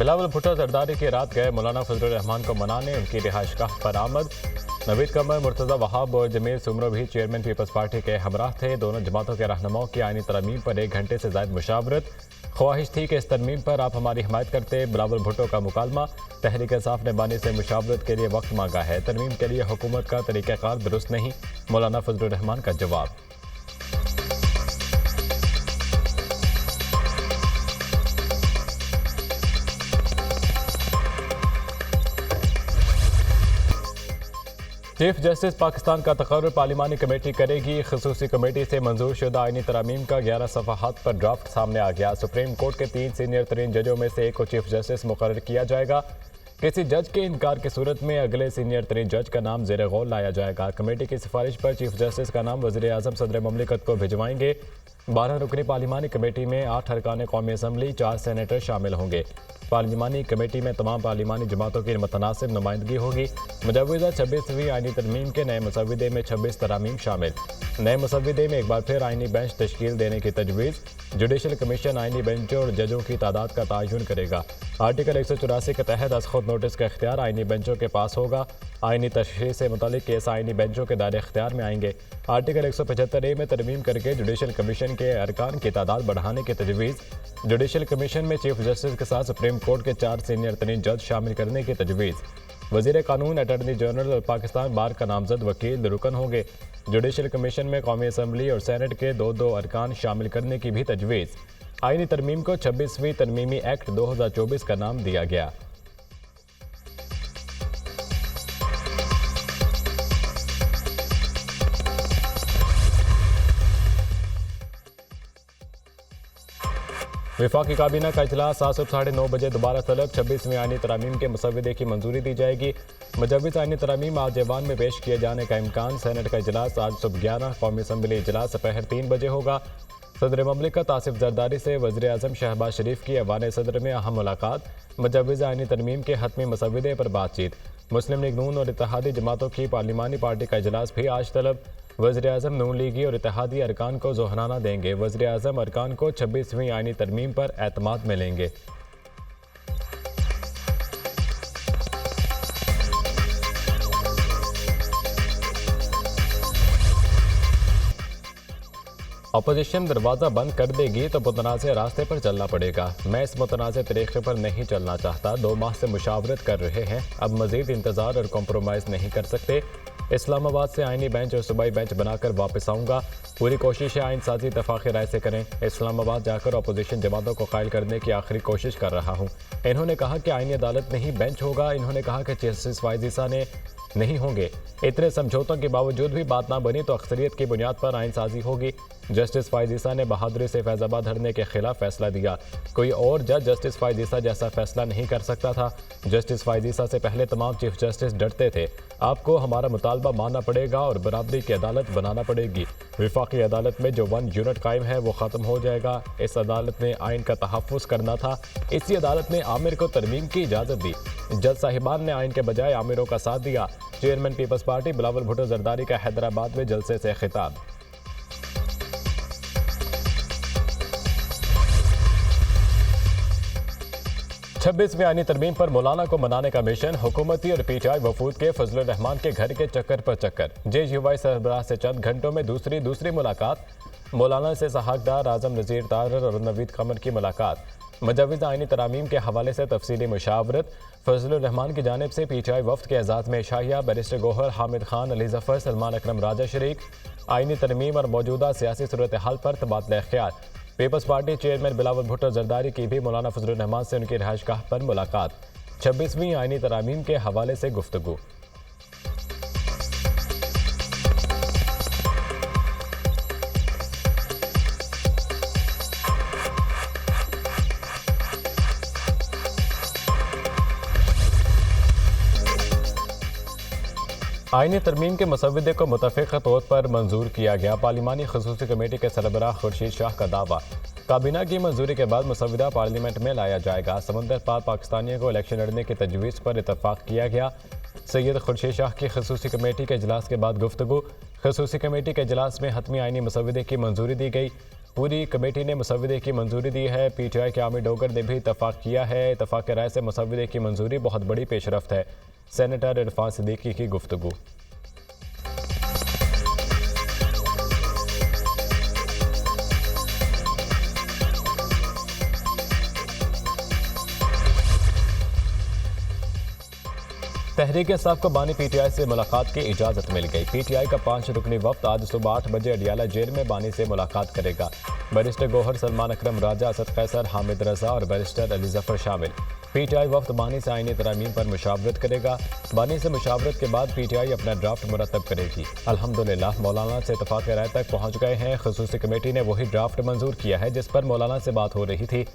बिलावल भुट्टो जरदारी की रात गए मौलाना फजलुर रहमान को मनाने उनकी रिहाइशगाह पर आमद। नवीद कमर, मुर्तज़ा वहाब और जमील सुमरो भी चेयरमैन पीपल्स पार्टी के हमराह थे। दोनों जमातों के रहनुमाओं की आईनी तरमीम पर 1 घंटे से ज़ायद मुशावरत। ख्वाहिश थी कि इस तरमीम पर आप हमारी हिमायत करते। बिलावल भुट्टो का मुकालमा, तहरीक इंसाफ ने बानी से मुशावरत के लिए वक्त मांगा है। तरमीम के लिए हुकूमत का तरीक़ाकार दुरुस्त नहीं, मौलाना फजलुर रहमान का जवाब। चीफ जस्टिस पाकिस्तान का तकर्रुर पार्लिमानी कमेटी करेगी। खसूसी कमेटी से मंजूर शुदा आईनी तरमीम का 11 सफ़हात पर ड्राफ्ट सामने आ गया। सुप्रीम कोर्ट के 3 सीनियर तरीन जजों में से एक को चीफ जस्टिस मुकर्रर किया जाएगा। किसी जज के इनकार की सूरत में अगले सीनियर तरीन जज का नाम ज़ेर गौर लाया जाएगा। कमेटी की सिफारिश पर चीफ जस्टिस का नाम वज़ीर आज़म सदर ममलिकत को भिजवाएंगे। 12 रुकनी पार्लिमानी कमेटी में 8 अरकान कौमी असम्बली, 4 सेनेटर शामिल होंगे। पार्लिमानी कमेटी में तमाम पार्लिमानी जमातों की मुतनासिब नुमाइंदगी होगी। मुजव्वज़ा 26वीं आईनी तरमीम के नए मसविदे में 26 तरामीम शामिल। नए मसविदे में एक बार फिर आईनी बेंच तश्कील देने की तजवीज़। जुडिशल कमीशन आईनी बेंचों और जजों की तादाद का तयन करेगा। आर्टिकल 184 के तहत अज़ खुद नोटिस का इख्तियार आईनी बेंचों के पास होगा। आईनी तशरीह से मुतालिक केस आईनी बेंचों के दायरे इख्तियार में आएंगे। आर्टिकल 175A में तरमीम करके जुडिशल कमीशन के अरकान की तादाद बढ़ाने की तजवीज़। जुडिशल कमीशन में चीफ जस्टिस के साथ सुप्रीम कोर्ट के 4 सीनियर तरीन जज शामिल करने की तजवीज़। वज़ीर कानून, अटॉर्नी जनरल और पाकिस्तान बार का नामजद वकील रुकन होंगे। जुडिशल कमीशन में कौमी असम्बली और सेनेट के 2 अरकान शामिल करने की भी तजवीज़। आईनी तरमीम को 26वीं तरमीमी एक्ट 2024 का नाम दिया गया। वफाकी काबीना का इजलास आज सुबह 9:30 बजे दोबारा तलब। 26वीं आईनी तरमीम के मसविदे की मंजूरी दी जाएगी। मुजव्वज़ आईनी तरमीम आज ऐवान में पेश किए जाने का इम्कान। सेनेट का इजलास आज सुबह 11, कौमी असम्बली इजलास दोपहर 3 बजे होगा। सदर ममलिकत आसिफ जरदारी से वज़ीर आज़म शहबाज शरीफ की ऐवान सदर में अहम मुलाकात। मुजव्वज़ आईनी तरमीम के हतमी मसविदे पर बातचीत। मुस्लिम लीग नून और इत्तेहादी जमातों की पार्लिमानी पार्टी का इजलास भी आज तलब। वज़ीर आज़म नून लीगी और इत्तेहादी अरकान को जोहराना देंगे। वज़ीर आज़म अरकान को 26वीं आईनी तरमीम पर एतमाद में लेंगे। अपोजिशन दरवाज़ा बंद कर देगी तो मुतनाज़ रास्ते पर चलना पड़ेगा। मैं इस मुतनाज़ तरीक़े पर नहीं चलना चाहता। 2 माह से मुशावरत कर रहे हैं, अब मज़ीद इंतज़ार और कॉम्प्रोमाइज़ नहीं कर सकते। इस्लामाबाद से आईनी बेंच और सूबाई बेंच बनाकर वापस आऊँगा। पूरी कोशिश है आइन साजी इत्तफ़ाक़ी राय से करें। इस्लामाबाद जाकर अपोजिशन जमातों को कायल करने की आखिरी कोशिश कर रहा हूँ। इन्होंने कहा कि आईनी अदालत नहीं बेंच होगा। इन्होंने कहा कि जस्टिस वाइज ईसा ने नहीं होंगे। इतने समझौतों के बावजूद भी बात ना बनी तो अक्सरियत की बुनियाद पर आइन साजी होगी। जस्टिस फायज़ ईसा ने बहादुरी से फैज़ाबाद धरने के खिलाफ फैसला दिया। कोई और जज जस्टिस फायज़ ईसा जैसा फैसला नहीं कर सकता था। जस्टिस फायज़ ईसा से पहले तमाम चीफ जस्टिस डरते थे। आपको हमारा मुतालबा मानना पड़ेगा और बराबरी की अदालत बनाना पड़ेगी। वफाकी अदालत में जो 1 यूनिट कायम है वो ख़त्म हो जाएगा। इस अदालत ने आइन का तहफ़्फ़ुज़ करना था। इसी अदालत ने आमिर को तरमीम की इजाज़त दी। जज साहिबान ने आइन के बजाय आमिरों का साथ दिया। चेयरमैन पीपल्स पार्टी बिलावल भुट्टो जरदारी का हैदराबाद में जलसे से खिताब। छब्बीसवीं आईनी तरमीम पर मौलाना को मनाने का मिशन। हुकूमती और PTI वफूद के फजलुर रहमान के घर के चक्कर पर चक्कर। JUI सरबराह से चंद घंटों में दूसरी मुलाकात। मौलाना से सहाकदार आजम नज़ीर तारर और नवीद कमर की मुलाकात। मुजव्वज़ आईनी तरामीम के हवाले से तफसीली मुशावरत। फजलुर रहमान की जानिब से PTI वफ्द के एजाज़ में शाहिया, बैरिस्टर गोहर, हामिद खान, अली ज़फ़र, सलमान अकरम राजा शरीक। आईनी तरमीम और मौजूदा सियासी सूरत हाल पर तबादला ख्याल। पीपल्स पार्टी चेयरमैन बिलावल भुट्टो जरदारी की भी मौलाना फजलुर रहमान से उनकी रिहाइशगाह पर मुलाकात। 26वीं आईनी तरामीम के हवाले से गुफ्तगू। आईनी तरमीम के मसविदे को मुतफ़िक़ तौर पर मंजूर किया गया। पार्लिमानी खसूसी कमेटी के सरबराह खुर्शीद शाह का दावा। काबीना की मंजूरी के बाद मसविदा पार्लियामेंट में लाया जाएगा। समंदर पार पाकिस्तानियों को इलेक्शन लड़ने की तजवीज़ पर इतफ़ाक़ किया गया। सैयद खुर्शीद शाह की खसूसी कमेटी के इजलास के बाद गुफ्तगू। खसूसी कमेटी के इजलास में हतमी आईनी मसविदे की मंजूरी दी गई। पूरी कमेटी ने मुसव्वदे की मंजूरी दी है। PTI के आमिर डोगर ने भी इतफाक किया है। इतफाक राय से मुसव्वदे की मंजूरी बहुत बड़ी पेशरफ्त है। सेनेटर इरफान सिद्दीकी की गुफ्तगू। तहरीक इंसाफ को बानी PTI से मुलाकात की इजाज़त मिल गई। PTI का 5 रुकनी वफ्द आज सुबह 8 बजे अडियाला जेल में बानी से मुलाकात करेगा। बैरिस्टर गौहर, सलमान अकरम राजा, असद कैसर, हामिद रजा और बैरिस्टर अली जफर शामिल। PTI वफ्द बानी से आईनी तरामीम पर मुशावरत करेगा। बानी से मुशावरत के बाद PTI अपना ड्राफ्ट मुरतब करेगी। अल्हम्दुलिल्लाह मौलाना से इत्तफाक राय तक पहुँच गए हैं। खुसूसी कमेटी ने वही ड्राफ्ट मंजूर किया है जिस पर मौलाना से बात हो रही थी।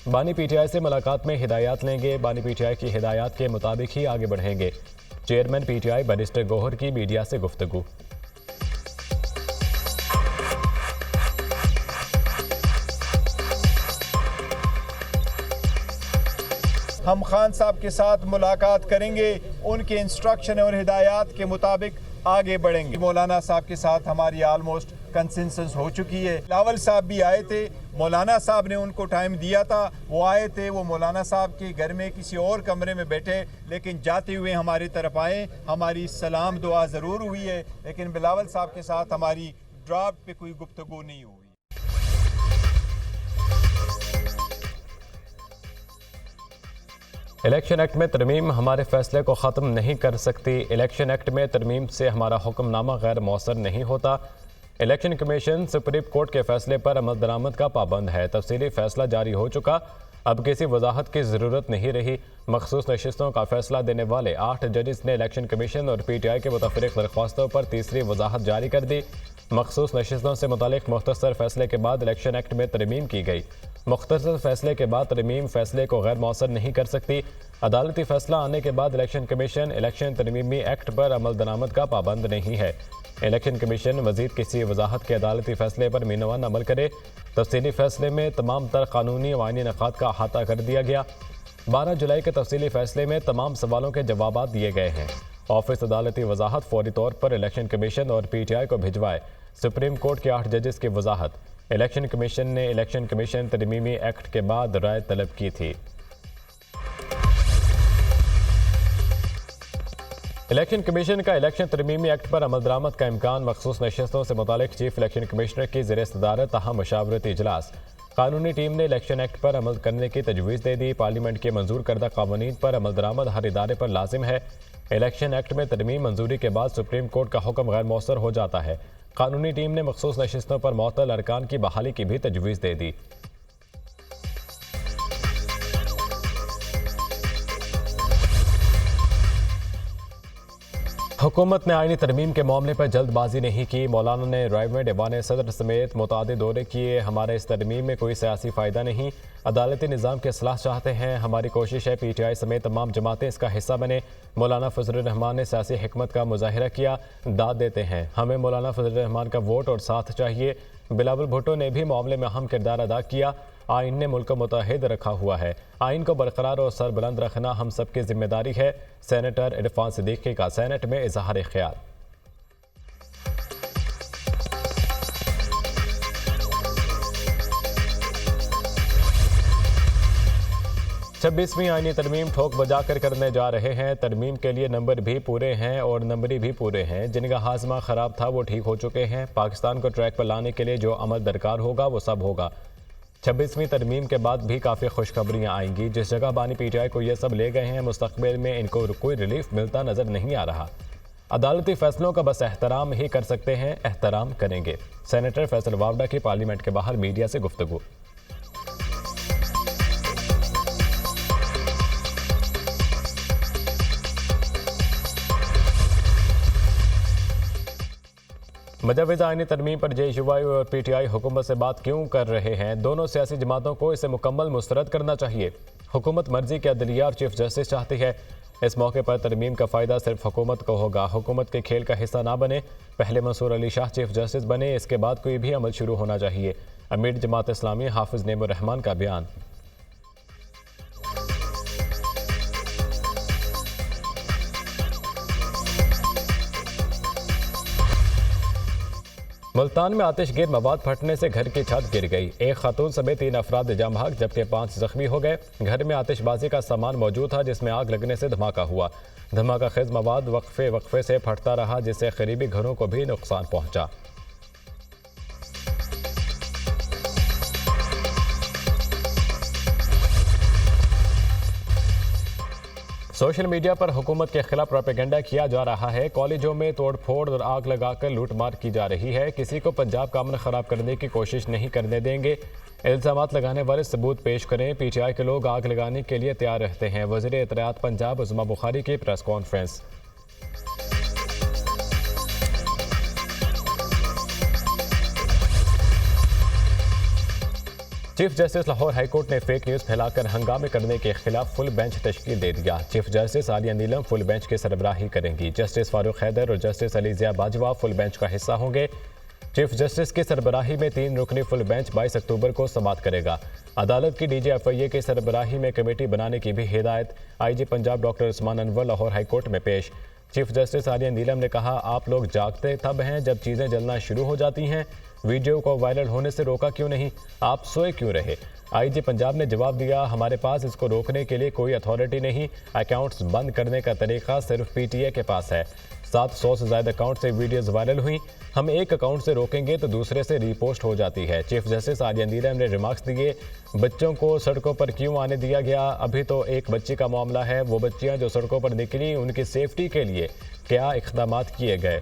बानी PTI से मुलाकात में हिदायत लेंगे। बानी PTI की हिदायत के मुताबिक ही आगे बढ़ेंगे। चेयरमैन PTI बैरिस्टर गौहर की मीडिया से गुफ्तगू। हम खान साहब के साथ मुलाकात करेंगे, उनके इंस्ट्रक्शन और हिदायत के मुताबिक आगे बढ़ेंगे। मौलाना साहब के साथ हमारी ऑलमोस्ट कंसेंसस हो चुकी है। बिलावल साहब भी आए थे, मौलाना साहब ने उनको टाइम दिया था, वो आए थे। वो मौलाना साहब के घर में किसी और कमरे में बैठे, लेकिन जाते हुए हमारी तरफ आए। हमारी सलाम दुआ ज़रूर हुई है, लेकिन बिलावल साहब के साथ हमारी ड्राफ्ट पे कोई गुफ्तगू नहीं हुई। इलेक्शन एक्ट में तरमीम हमारे फैसले को ख़त्म नहीं कर सकती। इलेक्शन एक्ट में तरमीम से हमारा हुक्मनामा गैर मौसर नहीं होता। इलेक्शन कमीशन सुप्रीम कोर्ट के फैसले पर अमल दरामद का पाबंद है। तफसीली फैसला जारी हो चुका, अब किसी वजाहत की ज़रूरत नहीं रही। मखसूस नशिस्तों का फैसला देने वाले 8 जजेस ने इलेक्शन कमीशन और PTI के मुतफ़र्रिक़ दरख्वास्तों पर तीसरी वजाहत जारी कर दी। मखसूस नशिस्तों से मुतालिक मुख्तसर फैसले के बाद इलेक्शन एक्ट में तरमीम की गई। मुख्तसर फैसले के बाद तरमीम फैसले को गैर मौसर नहीं कर सकती। अदालती फैसला आने के बाद इलेक्शन कमीशन इलेक्शन तरमीमी एक्ट पर अमल दरामद का पाबंद नहीं है। इलेक्शन कमीशन मजीद किसी वजाहत के अदालती फैसले पर मीनवान अमल करे। तफसीली फैसले में तमाम तर कानूनी व आईनी नकात का अहाता कर दिया गया। 12 जुलाई के तफसीली फैसले में तमाम सवालों के जवाब दिए गए हैं। ऑफिस अदालती वजाहत फौरी तौर पर इलेक्शन कमीशन और PTI को भिजवाए। सुप्रीम कोर्ट के 8 जजेस की वजाहत। इलेक्शन कमीशन ने इलेक्शन कमीशन तरमीमी एक्ट के बाद राय तलब की थी। इलेक्शन कमीशन का इलेक्शन तरमीमी एक्ट पर अमल दरामद का इम्कान। मखसूस नशिस्तों से मुतालिक चीफ इलेक्शन कमिश्नर की ज़ेर सदारत अहम मशावरती इजलास। कानूनी टीम ने इलेक्शन एक्ट पर अमल करने की तजवीज़ दे दी। पार्लियामेंट के मंजूर करदा कानून पर अमल दरामद हर इदारे पर लाजिम है। इलेक्शन एक्ट में तरमीम मंजूरी के बाद सुप्रीम कोर्ट का हुक्म गैर मौसर हो जाता है। कानूनी टीम ने मखसूस नशिस्तों पर मुअत्तल अरकान की बहाली की भी तजवीज़ दे दी। हुकूमत ने आईनी तरमीम के मामले पर जल्दबाजी नहीं की। मौलाना ने राय में दीवान सदर समेत मुतादिद दौरे किए। हमारे इस तरमीम में कोई सियासी फ़ायदा नहीं, अदालती निज़ाम के असलाह चाहते हैं। हमारी कोशिश है PTI समेत तमाम जमातें इसका हिस्सा बने। मौलाना फजलुर रहमान ने सियासी हिकमत का मुजाहिरा किया। दाद देते हैं, हमें मौलाना फजलुर रहमान का वोट और साथ चाहिए। बिलावल भुट्टो ने भी मामले में अहम किरदार अदा किया। आइन ने मुल्क को मुतहद रखा हुआ है। आइन को बरकरार और सरबुलंद रखना हम सब की जिम्मेदारी है। सेनेटर इरफान सिद्दीकी का सेनेट में इजहार ख्याल। 26वीं आईनी तरमीम ठोक बजाकर करने जा रहे हैं। तरमीम के लिए नंबर भी पूरे हैं और नंबरी भी पूरे हैं। जिनका हाजमा ख़राब था वो ठीक हो चुके हैं। पाकिस्तान को ट्रैक पर लाने के लिए जो अमल दरकार होगा वो सब होगा। 26वीं तरमीम के बाद भी काफ़ी खुशखबरियाँ आएंगी। जिस जगह बानी PTI को ये सब ले गए हैं, मुस्तकबिल में इनको कोई रिलीफ मिलता नज़र नहीं आ रहा। अदालती फैसलों का बस एहतराम ही कर सकते हैं, एहतराम करेंगे। सेनेटर फैसल वावडा की पार्लियामेंट के बाहर मीडिया से गुफ्तगू। मुजव्वज़ आईनी तरमीम पर JUI और PTI हुकूमत से बात क्यों कर रहे हैं? दोनों सियासी जमातों को इसे मुकम्मल मुस्तरद करना चाहिए। हुकूमत मर्जी के अदलिया और चीफ जस्टिस चाहती है। इस मौके पर तरमीम का फ़ायदा सिर्फ हुकूमत को होगा। हुकूमत के खेल का हिस्सा ना बने। पहले मंसूर अली शाह चीफ जस्टिस बने, इसके बाद कोई भी अमल शुरू होना चाहिए। अमीर जमात इस्लामी हाफिज नेमुर रहमान का बयान। मुल्तान में आतिशगीर मवाद फटने से घर की छत गिर गई। एक खातून समेत 3 अफराद जाम भाग जबकि 5 जख्मी हो गए। घर में आतिशबाजी का सामान मौजूद था जिसमें आग लगने से धमाका हुआ। धमाका खेज मवाद वक्फे से फटता रहा जिससे करीबी घरों को भी नुकसान पहुंचा। सोशल मीडिया पर हुकूमत के खिलाफ प्रोपेगेंडा किया जा रहा है। कॉलेजों में तोड़फोड़ और आग लगाकर लूटमार की जा रही है। किसी को पंजाब का अमन खराब करने की कोशिश नहीं करने देंगे। इल्जामात लगाने वाले सबूत पेश करें। पीटीआई के लोग आग लगाने के लिए तैयार रहते हैं। वज़ीर इत्तलाआत पंजाब उज़्मा बुखारी की press conference. Chief justice Lahore high court ने फेक न्यूज़ फैलाकर हंगामे करने के खिलाफ फुल बेंच तश्कील दे दिया। Chief justice Aalia Neelum full bench की सरबराही करेंगी। जस्टिस फारूक हैदर और justice Ali Zia Bajwa full bench का हिस्सा होंगे। चीफ जस्टिस की सरबराही में 3 रुकनी फुल बेंच 22 अक्टूबर को समाअत करेगा। अदालत की DGFIA की सरबराही में कमेटी बनाने की भी हिदायत। IG Punjab doctor Usman Anwar Lahore high court में पेश। चीफ जस्टिस आलिया नीलम ने कहा, आप लोग जागते तब हैं जब चीज़ें जलना शुरू हो जाती हैं। वीडियो को वायरल होने से रोका क्यों नहीं? आप सोए क्यों रहे? IG पंजाब ने जवाब दिया, हमारे पास इसको रोकने के लिए कोई अथॉरिटी नहीं। अकाउंट्स बंद करने का तरीका सिर्फ PTA के पास है। 700 से ज़्यादा अकाउंट से वीडियोज़ वायरल हुई। हम एक अकाउंट से रोकेंगे तो दूसरे से रीपोस्ट हो जाती है। चीफ जस्टिस आलिया नीलम ने रिमार्क्स दिए, बच्चों को सड़कों पर क्यों आने दिया गया? अभी तो एक बच्ची का मामला है। वो बच्चियां जो सड़कों पर निकली उनकी सेफ्टी के लिए क्या इक़दामात किए गए?